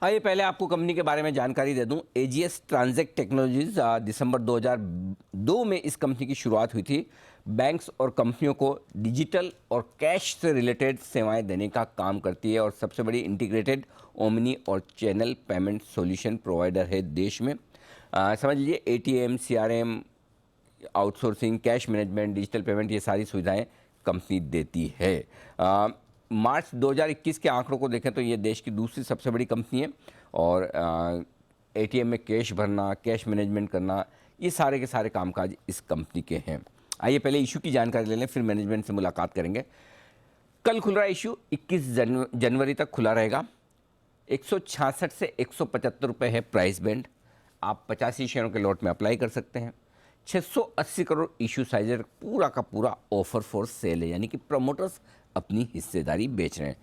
आइए पहले आपको कंपनी के बारे में जानकारी दे दूं। एजीएस ट्रांजैक्ट टेक्नोलॉजीज दिसंबर 2002 में इस कंपनी की शुरुआत हुई थी। बैंक्स और कंपनियों को डिजिटल और कैश से रिलेटेड सेवाएं देने का काम करती है और सबसे बड़ी इंटीग्रेटेड ओमनी और चैनल पेमेंट सॉल्यूशन प्रोवाइडर है देश में। समझ लीजिए ATM, CRM, outsourcing, cash management, digital payment, ये सारी सुविधाएं कंपनी देती है। मार्च 2021 के आंकड़ों को देखें तो ये देश की दूसरी सबसे बड़ी कंपनी है और एटीएम में कैश भरना, कैश मैनेजमेंट करना, ये सारे के सारे कामकाज इस कंपनी के हैं। आइए पहले इशू की जानकारी ले लें, फिर मैनेजमेंट से मुलाकात करेंगे। कल खुल रहा इशू 21 जनवरी तक खुला रहेगा। 166 से 175 रुपये है प्राइस बैंड। आप 85 शेयरों के लॉट में अप्लाई कर सकते हैं। 680 करोड़ इशू साइज, पूरा का पूरा ऑफर फॉर सेल है, यानी कि प्रमोटर्स अपनी हिस्सेदारी बेच रहे हैं।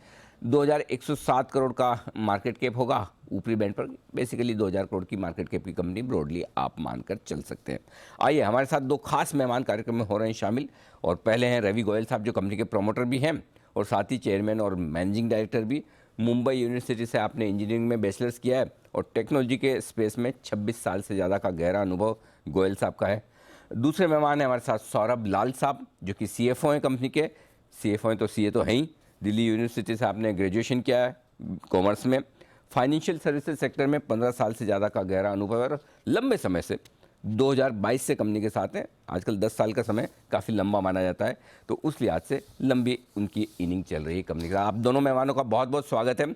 2107 करोड़ का मार्केट कैप होगा ऊपरी बैंड पर। बेसिकली 2000 करोड़ की मार्केट कैप की कंपनी ब्रॉडली आप मानकर चल सकते हैं। आइए, हमारे साथ दो खास मेहमान कार्यक्रम में हो रहे हैं शामिल, और पहले हैं रवि गोयल साहब, जो कंपनी के प्रमोटर भी हैं और साथ ही चेयरमैन और मैनेजिंग डायरेक्टर भी। मुंबई यूनिवर्सिटी से आपने इंजीनियरिंग में बैचलर्स किया है और टेक्नोलॉजी के स्पेस में 26 साल से ज़्यादा का गहरा अनुभव गोयल साहब का है। दूसरे मेहमान हैं हमारे साथ सौरभ लाल साहब, जो कि सीएफओ हैं कंपनी के। सीएफओ हैं तो सीए तो हैं ही। दिल्ली यूनिवर्सिटी से आपने ग्रेजुएशन किया है कॉमर्स में। फाइनेंशियल सर्विसेज सेक्टर में 15 साल से ज़्यादा का गहरा अनुभव है और लंबे समय से 2022 से कंपनी के साथ हैं। आजकल 10 साल का समय काफ़ी लंबा माना जाता है, तो उस लिहाज से लंबी उनकी इनिंग चल रही है कंपनी का। आप दोनों मेहमानों का बहुत बहुत स्वागत है।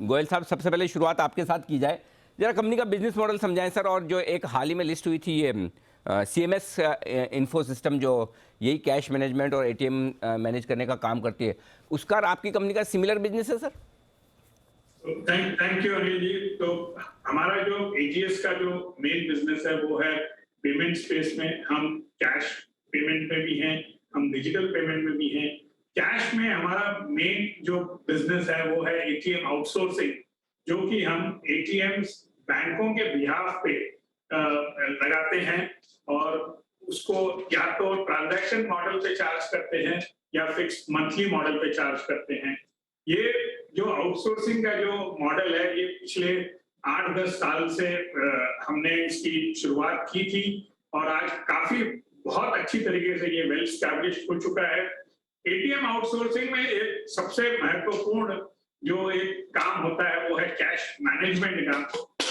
गोयल साहब, सबसे पहले शुरुआत आपके साथ की जाए। जरा कंपनी का बिजनेस मॉडल समझाएं सर, और जो एक हाल ही में लिस्ट हुई थी ये सीएमएस इन्फो सिस्टम, जो यही कैश मैनेजमेंट और एटीएम मैनेज करने का काम करती है, उसका आपकी कंपनी का सिमिलर बिजनेस है sir? Thank you Anil ji. तो हमारा जो एजीएस का जो मेन बिजनेस है वो है पेमेंट स्पेस में। हम कैश पेमेंट में भी हैं, हम डिजिटल पेमेंट में भी हैं। कैश में हमारा मेन जो बिजनेस है वो है एटीएम आउटसोर्सिंग, जो कि हम एटीएम्स बैंकों के बिहाफ पे लगाते हैं और उसको या तो ट्रांजैक्शन मॉडल पे चार्ज करते हैं या फिक्स मंथली मॉडल पे चार्ज करते हैं। ये जो आउटसोर्सिंग का जो मॉडल है, ये पिछले 8-10 साल से हमने इसकी शुरुआत की थी और आज काफी बहुत अच्छी तरीके से ये वेल एस्टैब्लिश्ड हो चुका है। एटीएम आउटसोर्सिंग में एक सबसे महत्वपूर्ण जो एक काम होता है वो है कैश मैनेजमेंट का,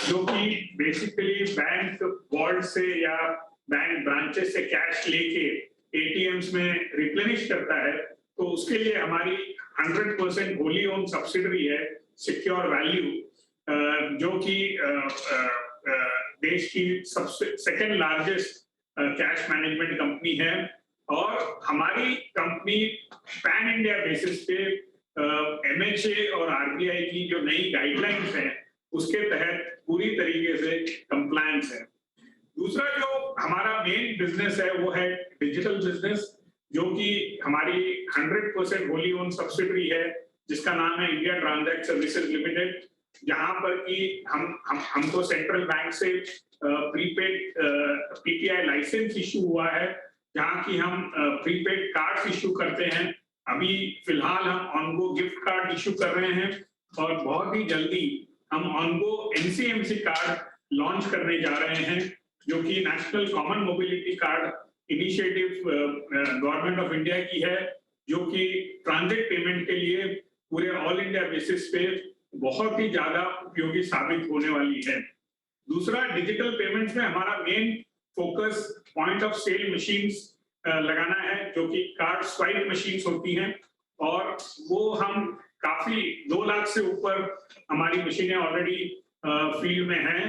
जो कि बेसिकली बैंक वॉल्ट से या बैंक ब्रांचेस से कैश लेके एटीएम्स में रिप्लेनिश करता है। तो उसके लिए हमारी 100% होली ओन सब्सिडरी है सिक्योर वैल्यू, जो कि देश की सबसे second largest cash management company है। और हमारी कंपनी पैन इंडिया बेसिस पे एमएचए और आरबीआई की जो नई गाइडलाइंस हैं उसके तहत पूरी तरीके से कंप्लायंस है। दूसरा जो हमारा मेन बिजनेस है वो है डिजिटल बिजनेस, जो कि हमारी 100% होली ओन सब्सिडरी है, जिसका नाम है इंडिया ट्रांजैक्ट सर्विसेज लिमिटेड, जहां पर कि हमको सेंट्रल बैंक से प्रीपेड पीपीआई लाइसेंस इशू हुआ है, जहां की हम प्रीपेड कार्ड इशू करते हैं। अभी फिलहाल हम ऑनगो गिफ्ट कार्ड इशू कर रहे हैं और बहुत ही जल्दी हम ऑनगो एनसीएमसी कार्ड लॉन्च करने जा रहे हैं, जो कि national common mobility card initiative government of India की है, जो कि ट्रांजिट पेमेंट के लिए पूरे ऑल इंडिया बेसिस पे बहुत ही ज्यादा उपयोगी साबित होने वाली है। दूसरा, डिजिटल पेमेंट्स में हमारा main focus point of sale machines लगाना है, जो कि कार्ड स्वाइप मशीन्स होती हैं, और वो हम काफी 2 लाख से ऊपर हमारी मशीनें ऑलरेडी फील्ड में हैं।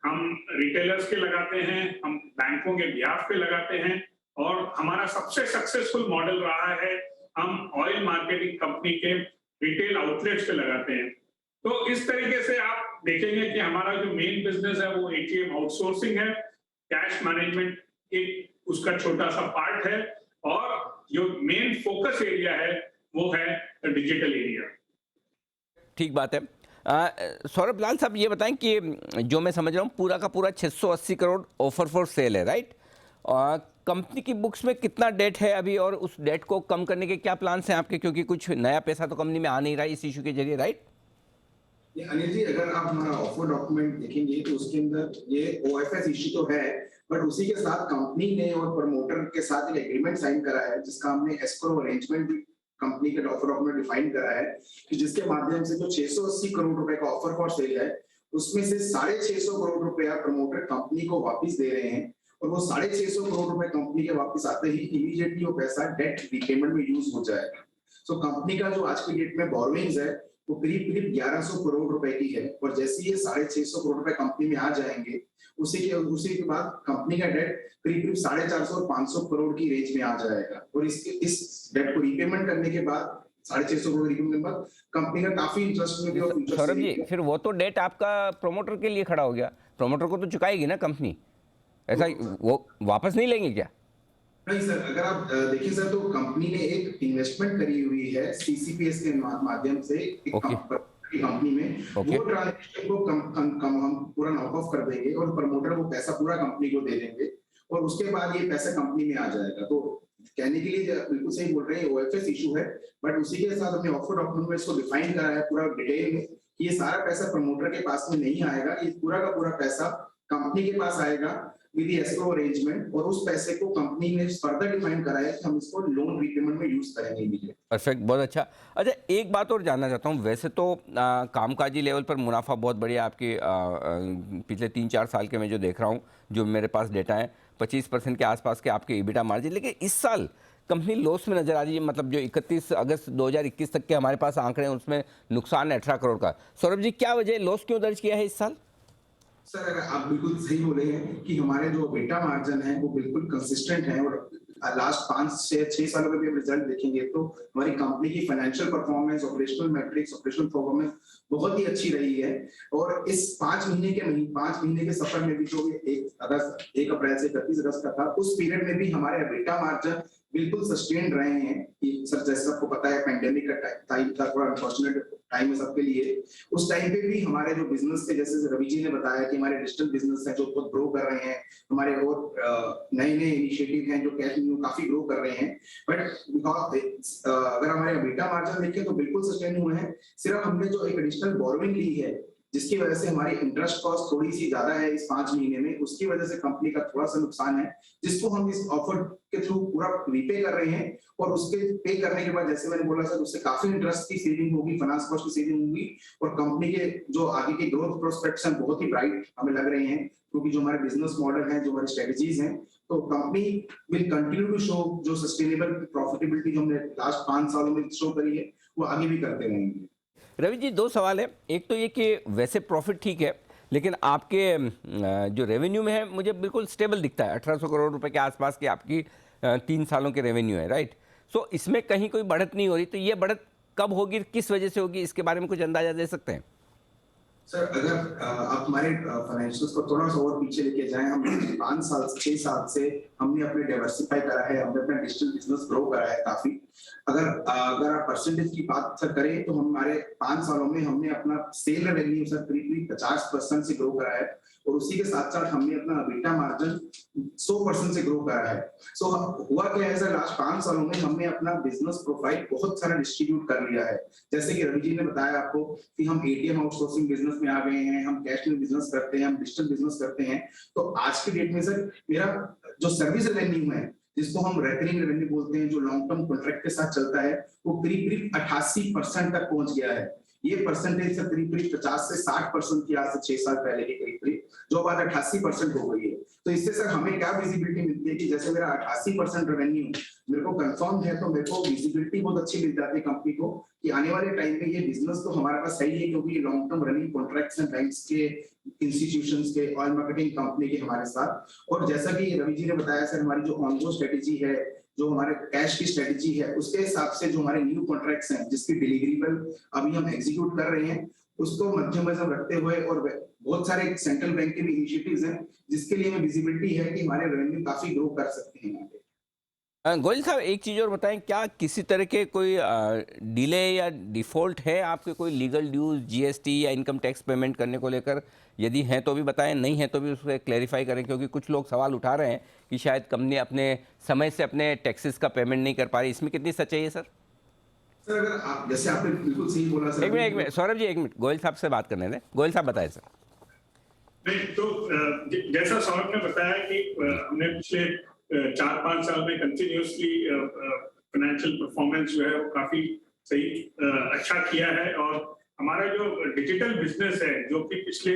हम रिटेलर्स के लगाते हैं, हम बैंकों के बिहाफ पे लगाते हैं, और हमारा सबसे सक्सेसफुल मॉडल रहा है हम ऑयल मार्केटिंग कंपनी के रिटेल आउटलेट्स पे लगाते हैं। तो इस तरीके से आप देखेंगे कि हमारा जो मेन बिजनेस है वो एटीएम आउटसोर्सिंग है, कैश मैनेजमेंट एक उसका छोटा सा पार्ट है, और जो मेन फोकस एरिया है वो है डिजिटल एरिया। ठीक बात है। सौरभ लाल साहब, ये बताएं कि जो मैं समझ रहा हूँ पूरा का पूरा 680 करोड़ ऑफर फॉर सेल है, राइट? कंपनी की बुक्स में कितना डेट है अभी, और उस डेट को कम करने के क्या प्लान्स हैं आपके, क्योंकि कुछ नया पैसा तो कंपनी में आ नहीं रहा है इस इशू के जरिए, राइट? ये अनिल जी, अगर आप हमारा ऑफर डॉक्यूमेंट देखेंगे तो उसके अंदर ये ओएफएस इश्यू तो है, बट उसी के साथ कंपनी ने और प्रमोटर के साथ एक एग्रीमेंट साइन करा है जिसका हमने एस्क्रो अरेंजमेंट भी कंपनी के ऑफर डॉक्यूमेंट डिफाइन करा है कि जिसके माध्यम से जो 680 करोड़ रुपए का ऑफर फॉर सेल है उसमें से 650 करोड़ रुपया प्रमोटर कंपनी को वापस दे रहे हैं, और वो 650 करोड़ रुपए कंपनी के वापस आते ही इमीडिएटली वो पैसा डेट रिपेमेंट में यूज हो जाएगा। सो कंपनी का जो आज की डेट में बोरोइंग्स है वो करीब करीब 1100 करोड़ रुपए की है, और जैसे ये 650 करोड़ रुपए कंपनी में आ जाएंगे उसी के बाद कंपनी का डेट करीब करीब 450 और 500 करोड़ की रेंज में आ जाएगा, और इस डेट को रीपेमेंट करने के बाद 650 करोड़ रीपेमेंट के बाद कंपनी का काफी इंटरेस्ट में भी और फ्यूचर सौरभ जी, फिर वो तो डेट आपका प्रमोटर के लिए खड़ा हो गया, प्रमोटर को तो चुकाएगी ना कंपनी, ऐसा वो वापस नहीं लेंगे क्या? नहीं सर, अगर आप देखिए सर, तो कंपनी ने एक इन्वेस्टमेंट करी हुई है सीसीपीएस के माध्यम से एक ओके कंपनी में, ओके वो ट्रांजेक्शन को कम हम पूरा नॉक ऑफ कर देंगे और प्रमोटर वो पैसा पूरा कंपनी को दे देंगे, और उसके बाद ये पैसा कंपनी में आ जाएगा। तो कहने के लिए बिल्कुल सही बोल रहे हैं, ओएफएस इशू है, बट उसी के साथ हमने ऑफर डॉक्यूमेंट में इसको डिफाइन करा है पूरा डिटेल में कि ये सारा पैसा प्रमोटर के पास में नहीं आएगा, ये पूरा का पूरा पैसा कंपनी के पास आएगा विद द एस्क्रो अरेंजमेंट, और उस पैसे को कंपनी ने फर्दर डिफाइन करा है कि हम इसको लोन रीपेमेंट में यूज करेंगे इमीडिएट। परफेक्ट, बहुत अच्छा। अच्छा, एक बात और जानना चाहता हूँ, वैसे तो कामकाजी लेवल पर मुनाफा बहुत बढ़िया आपके पिछले 3-4 साल के मैं जो देख रहा हूँ, जो मेरे पास डेटा है 25% के आसपास के आपके EBITDA मार्जिन, लेकिन इस साल कंपनी लॉस में नजर आ रही है। मतलब जो 31 अगस्त 2021 तक के हमारे पास आंकड़े हैं उसमें नुकसान है 18 करोड़ का। सौरभ जी, क्या वजह, लॉस क्यों दर्ज किया है इस साल? सर, अगर आप बिल्कुल सही बोले हैं कि हमारे जो बेटा मार्जिन है वो बिल्कुल कंसिस्टेंट है, और लास्ट 5 से 6 सालों में भी हम रिजल्ट देखेंगे तो हमारी कंपनी की financial performance, operational matrix, operational performance बहुत ही अच्छी रही है। और इस 5 महीने के सफर में भी जो 1 अप्रैल से 31 अगस्त का था, उस पीरियड में भी हमारे बेटा मार्जिन बिल्कुल सस्टेन रहे हैं कि सर, जैसे सबको पता है पेंडेमिक का टाइम था, थोड़ा अनफॉर्चुनेट टाइम है सबके लिए। उस टाइम पे भी हमारे जो बिजनेस थे, जैसे रवि जी ने बताया कि हमारे डिजिटल बिजनेस है जो बहुत ग्रो कर रहे हैं, हमारे और नए नए इनिशिएटिव हैं जो कैश में काफी ग्रो कर रहे हैं, बट अगर हमारे बेटा मार्जिन देखें तो बिल्कुल सस्टेन हुए हैं। सिर्फ हमने जो एक एडिशनल बोरोइंग ली है जिसकी वजह से हमारी इंटरेस्ट कॉस्ट थोड़ी सी ज्यादा है इस 5 महीने में, उसकी वजह से कंपनी का थोड़ा सा नुकसान है, जिसको हम इस ऑफर के थ्रू पूरा रीपे कर रहे हैं। और उसके पे करने के बाद, जैसे मैंने बोला सर, उससे काफी इंटरेस्ट की सेविंग होगी, फाइनेंस कॉस्ट की सेविंग होगी, और कंपनी के जो आगे के ग्रोथ प्रोस्पेक्ट्स हैं बहुत ही ब्राइट हमें लग रहे हैं, क्योंकि जो हमारे बिजनेस मॉडल है, जो हमारी स्ट्रेटजीज हैं, तो company will continue to show जो सस्टेनेबल प्रॉफिटेबिलिटी हमने लास्ट 5 सालों में शो करी है, वो आगे भी करते रहेंगे। रवि जी, 2 सवाल है। एक तो ये कि वैसे प्रॉफिट ठीक है, लेकिन आपके जो रेवेन्यू में है मुझे बिल्कुल स्टेबल दिखता है। 1800 करोड़ रुपए के आसपास की आपकी 3 सालों के रेवेन्यू है, राइट? सो इसमें कहीं कोई बढ़त नहीं हो रही, तो ये बढ़त कब होगी, किस वजह से होगी, इसके बारे में कुछ अंदाजा दे सकते हैं? सर, अगर आप हमारे फाइनेंशियल्स को थोड़ा सा और पीछे लेके जाएं, हम 6 साल से हमने अपने डाइवर्सिफाई करा है, हमने अपना डिजिटल बिजनेस ग्रो करा है काफी। अगर आप परसेंटेज की बात सर करें तो हमारे 5 सालों में हमने अपना सेल रेवेन्यू सर करीब 50% से ग्रो करा है, और उसी के साथ साथ हमने अपना बेटा मार्जिन 100% से ग्रो करा है। सो हुआ क्या है सर, लास्ट 5 सालों में हमने अपना बिजनेस प्रोफाइल बहुत सारा डिस्ट्रीब्यूट कर लिया है। जैसे कि रवि जी ने बताया आपको कि हम एटीएम आउटसोर्सिंग बिजनेस में आ गए हैं, हम कैश में बिजनेस करते हैं, हम डिजिटल बिजनेस करते हैं। तो आज की डेट में सर मेरा जो सर्विस रेवेन्यू है, जिसको हम रेकरिंग रेवेन्यू बोलते हैं, जो लॉन्ग टर्म कॉन्ट्रैक्ट के साथ चलता है, वो करीब 88% तक पहुंच गया है। ये परसेंटेज से करीब 50 से 60% की आज से 6 साल पहले के करीब जो बात 88% हो गई है। तो इससे सर हमें क्या विजिबिलिटी मिलती है कि जैसे मेरा 88% रेवेन्यू मेरे को कंफर्म है, तो मेरे को विजिबिलिटी बहुत अच्छी मिल जाती है कंपनी को कि आने वाले टाइम में ये बिजनेस तो हमारे पास सही है, क्योंकि लॉन्ग टर्म रनिंग कॉन्ट्रैक्ट्स हैं बैंक्स के, इंस्टीट्यूशंस के, ऑयल मार्केटिंग कंपनी के हमारे साथ। और जैसा कि रवि जी ने बताया सर, हमारी जो ऑनगो स्ट्रेटेजी है, जो हमारे कैश की स्ट्रेटेजी है, उसके हिसाब से जो हमारे न्यू कॉन्ट्रैक्ट्स हैं जिसकी डिलीवरेबल अभी हम एग्जीक्यूट कर रहे हैं, उसको मध्यम रखते हुए, और बहुत सारे सेंट्रल बैंक के भी इनिशिएटिव्स हैं जिसके लिए हमें विजिबिलिटी है कि हमारे रेवेन्यू काफी ग्रो कर सकते हैं यहाँ पे। गोयल साहब, एक चीज़ और बताएं, क्या किसी तरह के कोई डिले या डिफ़ॉल्ट है आपके, कोई लीगल ड्यूज, जीएसटी या इनकम टैक्स पेमेंट करने को लेकर? यदि हैं तो भी बताएं, नहीं है तो भी उसको क्लैरिफाई करें, क्योंकि कुछ लोग सवाल उठा रहे हैं कि शायद कंपनी अपने समय से अपने टैक्सेस का पेमेंट नहीं कर पा रही। इसमें कितनी सच्चाई है सर? सर अगर आप जैसे आपने बिल्कुल सही बोला सर, एक मिनट सौरभ जी, एक मिनट गोयल साहब से बात करने दें। गोयल साहब बताएं सर। नहीं तो जैसा सौरभ ने बताया कि हमने पिछले 4-5 साल में कंटिन्यूसली फाइनेंशियल परफॉर्मेंस जो है वो काफी सही अच्छा किया है। और हमारा जो डिजिटल बिजनेस है जो कि पिछले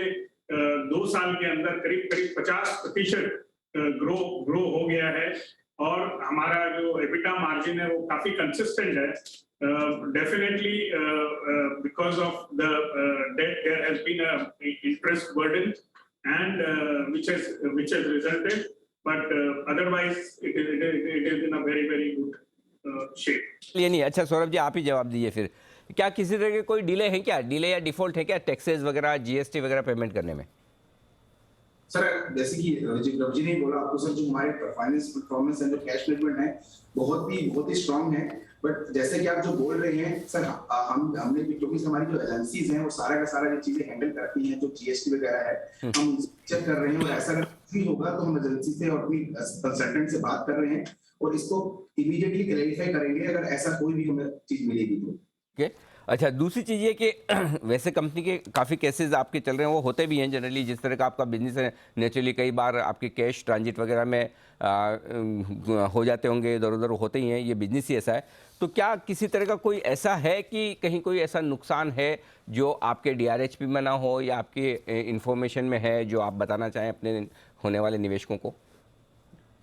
2 साल के अंदर करीब करीब 50% ग्रो हो गया है। और हमारा जो एबिटा मार्जिन है वो काफी कंसिस्टेंट है। Definitely because of the debt there has been a interest burden and which has resulted, but otherwise it is in a very good shape. ये नहीं, अच्छा सौरभ जी आप ही जवाब दीजिए फिर। क्या किसी तरह के कोई डिले है क्या, डिले या डिफॉल्ट है क्या टैक्सेस वगैरह, जीएसटी वगैरह पेमेंट करने में? सर जैसे कि रवि ने बोला आपको सर, जो हमारे फाइनेंस परफॉर्मेंस एंड जो कैश मैनेजमेंट है बहुत ही स्ट्रांग है। बट जैसे कि आप जो बोल रहे हैं सर, हमने भी, क्योंकि हमारी जो एजेंसीज हैं वो सारा का सारा जो चीजें हैंडल करती हैं, जो जीएसटी वगैरह है हम चेक कर रहे हैं। और ऐसा अगर भी होगा तो हम एजेंसी से और अपनी कंसल्टेंट से बात कर रहे हैं और इसको इमीडिएटली क्लैरिफाई करेंगे अगर ऐसा कोई भी हमें चीज मिलेगी तो। ओके, अच्छा दूसरी चीज़ ये कि वैसे कंपनी के काफ़ी केसेस आपके चल रहे हैं, वो होते भी हैं जनरली, जिस तरह का आपका बिजनेस है नेचुरली कई बार आपके कैश ट्रांजिट वगैरह में हो जाते होंगे, इधर उधर होते ही हैं, ये बिजनेस ही ऐसा है। तो क्या किसी तरह का कोई ऐसा है कि कहीं कोई ऐसा नुकसान है जो आपके डीआरएचपी में ना हो या आपकी इंफॉर्मेशन में है जो आप बताना चाहें अपने होने वाले निवेशकों को?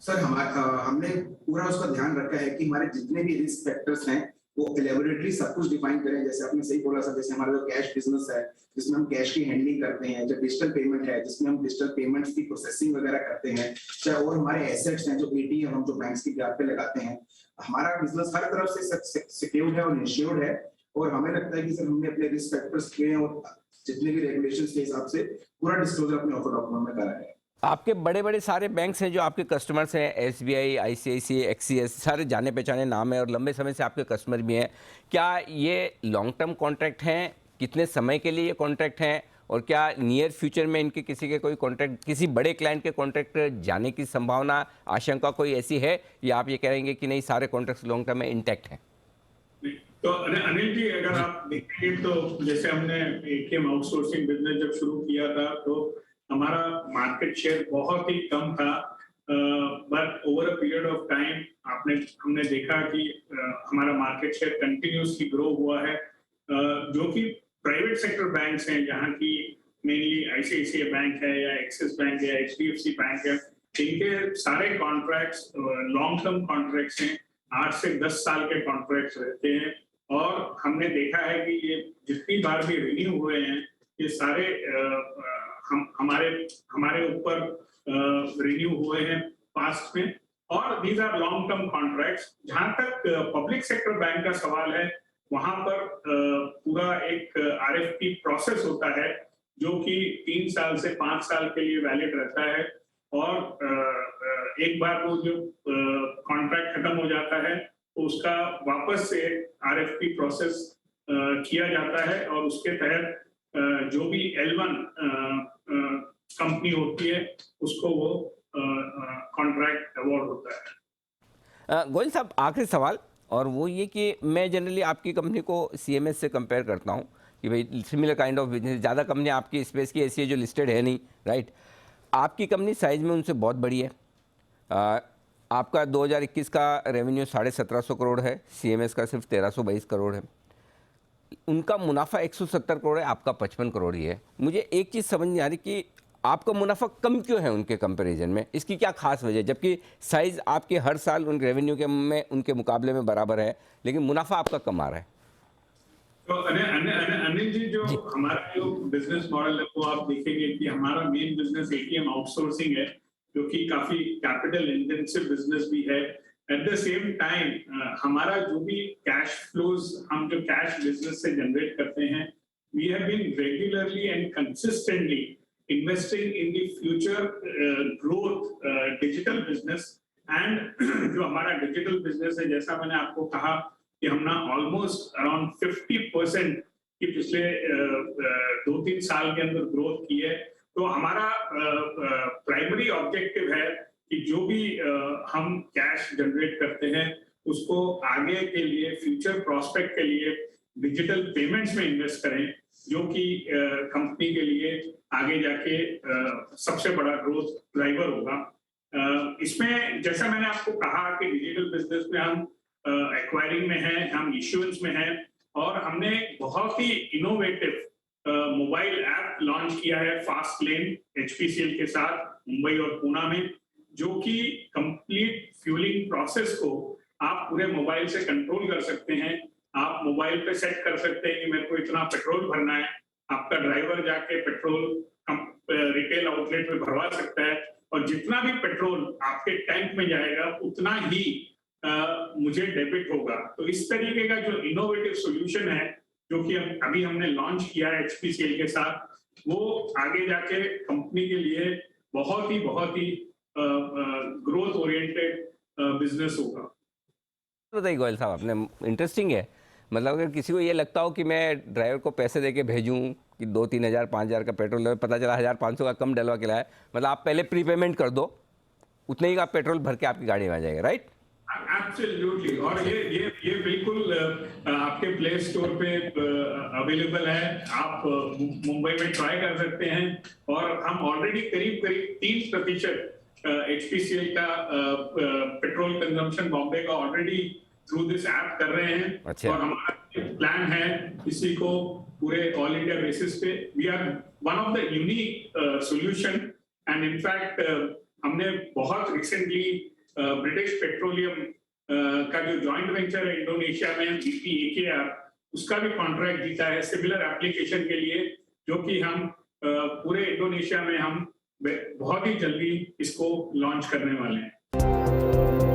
सर हमने पूरा उसका ध्यान रखा है कि हमारे जितने भी रिस्क फैक्टर्स हैं वो एलेबोरेटली सब कुछ डिफाइन करें। जैसे आपने सही बोला सर, जैसे हमारा जो कैश बिजनेस है जिसमें हम कैश की हैंडलिंग करते हैं, जो डिजिटल पेमेंट है जिसमें हम डिजिटल पेमेंट्स की प्रोसेसिंग वगैरह करते हैं, चाहे और हमारे एसेट्स हैं जो एटीएम हम जो बैंक्स की ब्याज पे लगाते हैं, हमारा बिजनेस हर तरफ से सिक्योर्ड है और इंश्योर्ड है। और हमें लगता है कि सर हमने अपने रिस्क फैक्टर्स के और जितने भी रेगुलेशंस के हिसाब से पूरा डिस्क्लोजर अपने ऑफर डॉक्यूमेंट में करा है। आपके बड़े बड़े सारे बैंक्स हैं जो आपके कस्टमर्स हैं, एसबीआई, आईसीआईसीआई, एक्सीएस, सारे जाने पहचाने नाम है और लंबे समय से आपके कस्टमर भी हैं। क्या ये लॉन्ग टर्म कॉन्ट्रैक्ट हैं? कितने समय के लिए ये कॉन्ट्रैक्ट हैं? और क्या नियर फ्यूचर में इनके किसी के कोई कॉन्ट्रैक्ट, किसी बड़े क्लाइंट के कॉन्ट्रैक्ट जाने की संभावना, आशंका कोई ऐसी है, या आप ये कहेंगे कि नहीं सारे कॉन्ट्रैक्ट्स लॉन्ग टर्म में इंटैक्ट हैं? तो अनिल जी, अगर आप देखेंगे तो जैसे हमने एटीएम आउटसोर्सिंग बिजनेस जब शुरू किया था तो हमारा मार्केट शेयर बहुत ही कम था। But over a period of time हमने देखा कि हमारा मार्केट शेयर कंटिन्यूसली ग्रो हुआ है। जो कि प्राइवेट सेक्टर बैंक्स हैं, जहां की मेनली आईसीआईसीआई बैंक है या एक्सिस बैंक है या एचडीएफसी बैंक है, इनके सारे कॉन्ट्रैक्ट्स लॉन्ग टर्म कॉन्ट्रैक्ट्स हैं, 8 से 10 साल के कॉन्ट्रैक्ट्स रहते हैं। और हमने देखा है कि ये जितनी बार भी रिन्यू हुए हैं ये सारे हमारे ऊपर रिन्यू हुए हैं पास्ट में। और these are long term contracts. जहां तक पब्लिक सेक्टर बैंक का सवाल है, वहां पर पूरा एक आरएफपी प्रोसेस होता है जो कि 3 साल से 5 साल के लिए वैलिड रहता है। और एक बार वो जो कॉन्ट्रैक्ट खत्म हो जाता है तो उसका वापस से आरएफपी प्रोसेस किया जाता है और उसके तहत जो भी L1 कंपनी होती है उसको वो कॉन्ट्रैक्ट अवार्ड होता है। गोयल साहब, आखिरी सवाल, और वो ये कि मैं जनरली आपकी कंपनी को सीएमएस से कंपेयर करता हूँ कि भाई सिमिलर काइंड ऑफ बिजनेस, ज़्यादा कंपनी आपकी स्पेस की ऐसी है जो लिस्टेड है नहीं, राइट? आपकी कंपनी साइज में उनसे बहुत बड़ी है। आपका 2021 का रेवेन्यू 1750 करोड़ है, सीएमएस का सिर्फ 1322 करोड़ है। उनका मुनाफा 170 करोड़ है, आपका 55 करोड़ ही है। मुझे एक चीज़ समझ नहीं आ रही कि आपका मुनाफा कम क्यों है उनके कंपैरिजन में, इसकी क्या खास वजह है? जबकि साइज आपके हर साल उन रेवेन्यू के में उनके मुकाबले में बराबर है, लेकिन मुनाफा आपका कम आ रहा है। तो अनिल जी, जो हमारा जो बिजनेस मॉडल है वो आप देखेंगे कि हमारा मेन बिजनेस एटीएम आउटसोर्सिंग है, जो कि काफी कैपिटल इंटेंसिव बिजनेस भी है। एट द सेम टाइम हमारा जो भी कैश फ्लोज हम जो कैश बिजनेस से जनरेट करते हैं, we have been regularly and consistently investing in the future growth digital business. And जो हमारा डिजिटल बिजनेस है, जैसा मैंने आपको कहा कि हम ना ऑलमोस्ट अराउंड 50% की पिछले 2-3 साल के अंदर ग्रोथ की है। तो हमारा प्राइमरी ऑब्जेक्टिव है कि जो भी हम कैश जनरेट करते हैं उसको आगे के लिए फ्यूचर प्रोस्पेक्ट के लिए डिजिटल पेमेंट्स में इन्वेस्ट करें, जो कि कंपनी के लिए आगे जाके सबसे बड़ा ग्रोथ ड्राइवर होगा। इसमें जैसा मैंने आपको कहा कि डिजिटल बिजनेस में हम एक्वायरिंग में हैं, हम इश्यूएंस में हैं, और हमने बहुत ही इनोवेटिव मोबाइल ऐप लॉन्च किया है फास्ट लेन HPCL के साथ मुंबई और पुणे में, जो कि कंप्लीट फ्यूलिंग प्रोसेस को आप पूरे मोबाइल से कंट्रोल कर सकते हैं। आप मोबाइल पे सेट कर सकते हैं कि मेरे को इतना पेट्रोल भरना है, आपका ड्राइवर जाके पेट्रोल रिटेल आउटलेट में भरवा सकता है, और जितना भी पेट्रोल आपके टैंक में जाएगा उतना ही मुझे डेबिट होगा। तो इस तरीके का जो इनोवेटिव सॉल्यूशन है, जो कि अभी हमने लॉन्च किया है HPCL के साथ, वो आगे जाके कंपनी के लिए बहुत ही ग्रोथ ओरिएंटेड बिजनेस होगा। बताइए गोयल साहब, आपने इंटरेस्टिंग है। मतलब अगर किसी को ये लगता हो कि मैं ड्राइवर को पैसे दे के भेजूँ कि 2-3 हज़ार 5 हज़ार का पेट्रोल, पता चला 1500 का कम डलवा के लाया, मतलब आप पहले प्री पेमेंट कर दो, उतने ही का पेट्रोल भर के आपकी गाड़ी में आ जाएगा, राइट? एब्सोल्युटली। और ये बिल्कुल आपके प्ले स्टोर पे अवेलेबल है, आप मुंबई में ट्राई कर सकते हैं। और हम ऑलरेडी करीब 3% HPCL का पेट्रोल कंजम्पशन बॉम्बे का ऑलरेडी थ्रू दिस ऐप कर रहे हैं। अच्छा। और हमारा प्लान है इसी को पूरे ऑल इंडिया बेसिस पे, we are one of the unique solution. And in fact हमने बहुत रिसेंटली ब्रिटिश पेट्रोलियम का जो जॉइंट वेंचर है इंडोनेशिया में BPAKR, उसका भी कॉन्ट्रैक्ट जीता है सिमिलर एप्लीकेशन के लिए, जो कि हम पूरे इंडोनेशिया में हम बहुत ही जल्दी इसको लॉन्च करने वाले हैं।